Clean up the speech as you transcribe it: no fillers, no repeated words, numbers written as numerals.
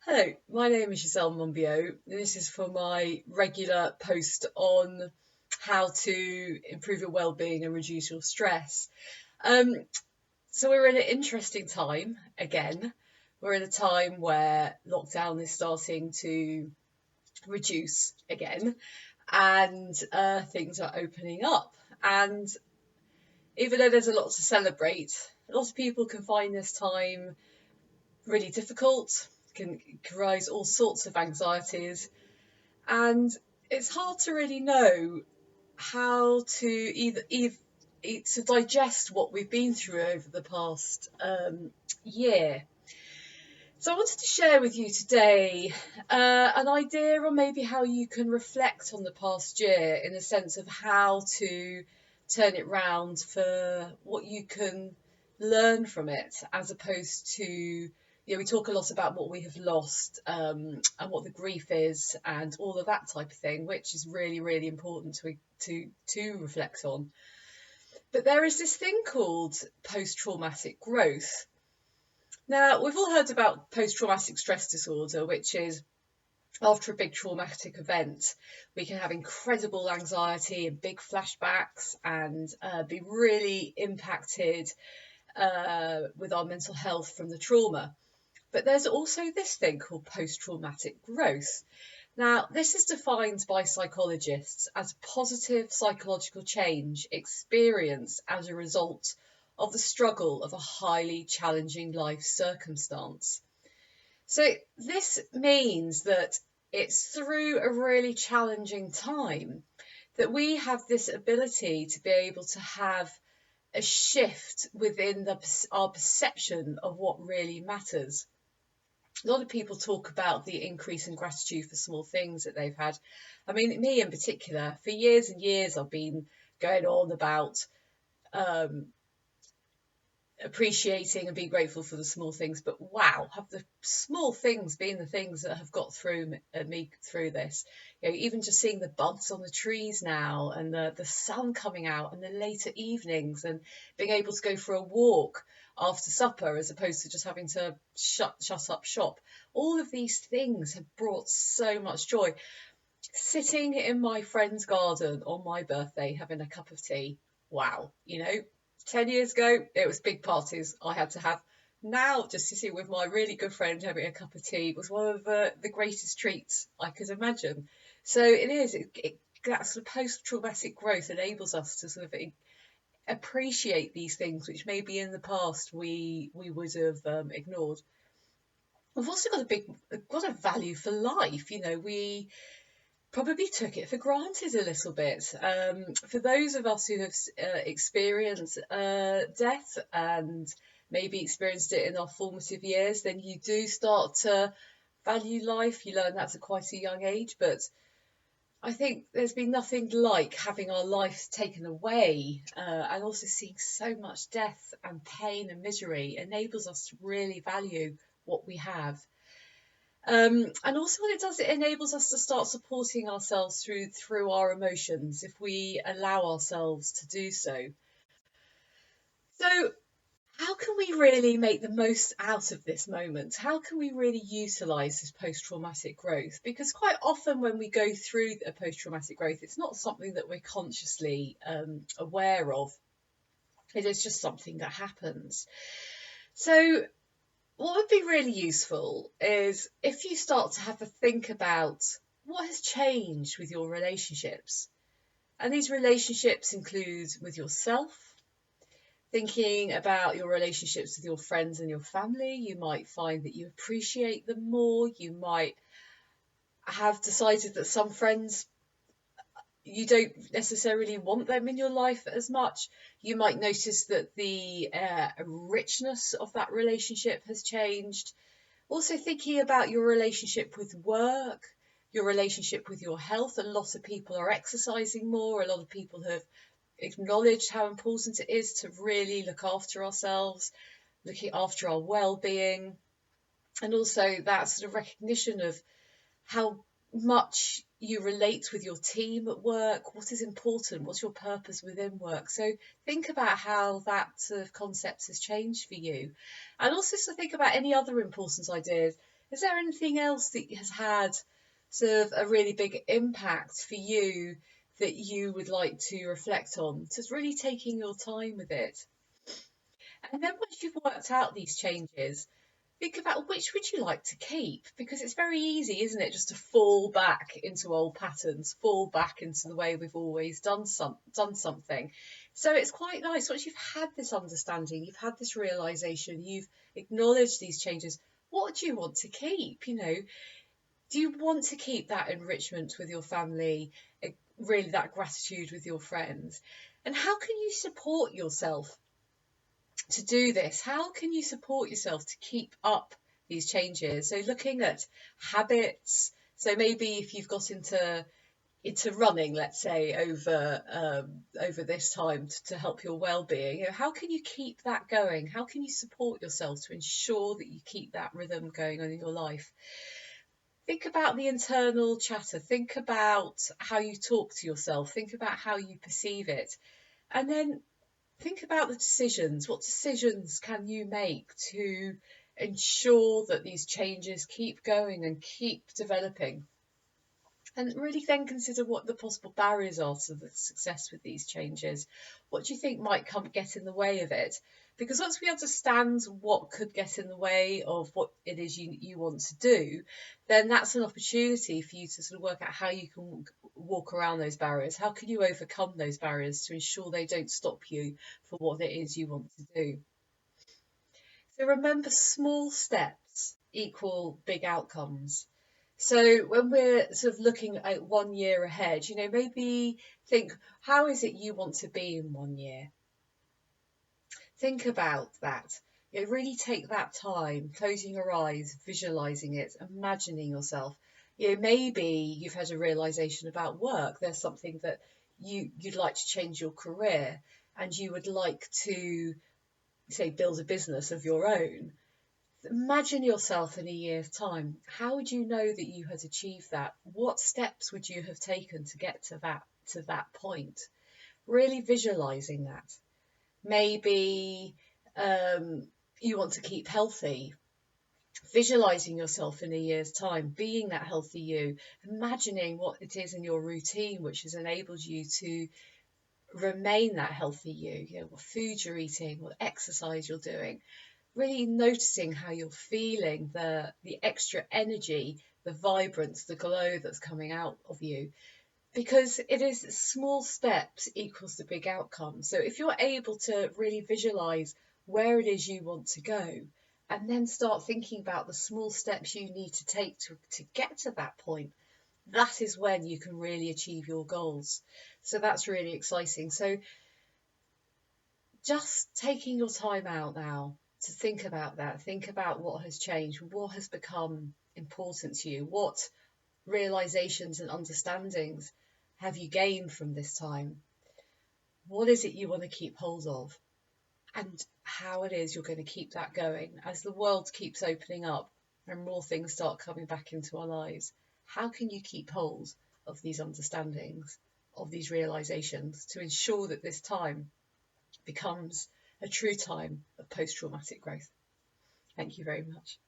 Hello, my name is Giselle Monbiot. This is for my regular post on how to improve your well-being and reduce your stress. Um, so we're in an interesting time again. We're in a time where lockdown is starting to reduce again, and things are opening up. And even though there's a lot to celebrate, a lot of people can find this time really difficult, can raise all sorts of anxieties, and it's hard to really know how to to digest what we've been through over the past year. So I wanted to share with you today an idea on maybe how you can reflect on the past year in the sense of how to turn it round for what you can learn from it, as opposed to, we talk a lot about what we have lost, and what the grief is and all of that type of thing, which is really, really important to reflect on. But there is this thing called post-traumatic growth. Now, we've all heard about post-traumatic stress disorder, which is after a big traumatic event, we can have incredible anxiety and big flashbacks and be really impacted with our mental health from the trauma. But there's also this thing called post-traumatic growth. Now, this is defined by psychologists as positive psychological change experienced as a result of the struggle of a highly challenging life circumstance. So this means that it's through a really challenging time that we have this ability to be able to have a shift within our perception of what really matters. A lot of people talk about the increase in gratitude for small things that they've had. I mean, me in particular, for years and years, I've been going on about appreciating and being grateful for the small things. But wow, have the small things been the things that have got through me through this? Even just seeing the buds on the trees now, and the sun coming out, and the later evenings, and being able to go for a walk after supper as opposed to just having to shut up shop. All of these things have brought so much joy. Sitting in my friend's garden on my birthday having a cup of tea. Wow, 10 years ago, it was big parties I had to have. Now, just sitting with my really good friend having a cup of tea was one of the greatest treats I could imagine. So it is, that sort of post-traumatic growth enables us to sort of appreciate these things which maybe in the past we would have ignored. We've also got a value for life. We probably took it for granted a little bit. For those of us who have experienced death and maybe experienced it in our formative years, then you do start to value life. You learn that at quite a young age, but I think there's been nothing like having our life taken away, and also seeing so much death and pain and misery enables us to really value what we have. And also what it does, it enables us to start supporting ourselves through our emotions if we allow ourselves to do so. So how can we really make the most out of this moment? How can we really utilise this post-traumatic growth? Because quite often when we go through a post-traumatic growth, it's not something that we're consciously aware of. It is just something that happens. So what would be really useful is if you start to have a think about what has changed with your relationships. And these relationships include with yourself, thinking about your relationships with your friends and your family. You might find that you appreciate them more. You might have decided that some friends, you don't necessarily want them in your life as much. You might notice that the richness of that relationship has changed. Also thinking about your relationship with work, your relationship with your health. A lot of people are exercising more. A lot of people have acknowledged how important it is to really look after ourselves, looking after our well-being. And also that sort of recognition of how much you relate with your team at work, what is important, what's your purpose within work. So think about how that sort of concept has changed for you. And also think about any other important ideas. Is there anything else that has had sort of a really big impact for you that you would like to reflect on? Just really taking your time with it. And then once you've worked out these changes, think about which would you like to keep, because it's very easy, isn't it, just to fall back into old patterns, fall back into the way we've always done something. So it's quite nice once you've had this understanding, you've had this realization, you've acknowledged these changes. What do you want to keep? Do you want to keep that enrichment with your family, really that gratitude with your friends? And how can you support yourself to do this? How can you support yourself to keep up these changes? So looking at habits. So maybe if you've got into running, let's say over this time to help your well-being, how can you keep that going? How can you support yourself to ensure that you keep that rhythm going on in your life? Think about the internal chatter. Think about how you talk to yourself. Think about how you perceive it. And then think about the decisions. What decisions can you make to ensure that these changes keep going and keep developing? And really then consider what the possible barriers are to the success with these changes. What do you think might get in the way of it? Because once we understand what could get in the way of what it is you want to do, then that's an opportunity for you to sort of work out how you can walk around those barriers. How can you overcome those barriers to ensure they don't stop you for what it is you want to do? So remember, small steps equal big outcomes. So when we're sort of looking at 1 year ahead, maybe think, how is it you want to be in 1 year? Think about that. Really take that time, closing your eyes, visualizing it, imagining yourself. Maybe you've had a realization about work. There's something that you'd like to change your career, and you would like to, say, build a business of your own. Imagine yourself in a year's time. How would you know that you had achieved that? What steps would you have taken to get to that point? Really visualizing that. Maybe you want to keep healthy. Visualizing yourself in a year's time, being that healthy you, imagining what it is in your routine which has enabled you to remain that healthy you, what food you're eating, what exercise you're doing. Really noticing how you're feeling, the extra energy, the vibrance, the glow that's coming out of you, because it is small steps equals the big outcome. So if you're able to really visualize where it is you want to go, and then start thinking about the small steps you need to take to get to that point, that is when you can really achieve your goals. So that's really exciting. So just taking your time out now to think about that, think about what has changed, what has become important to you, what realizations and understandings have you gained from this time, what is it you want to keep hold of, and how it is you're going to keep that going as the world keeps opening up and more things start coming back into our lives. How can you keep hold of these understandings, of these realizations, to ensure that this time becomes a true time of post-traumatic growth? Thank you very much.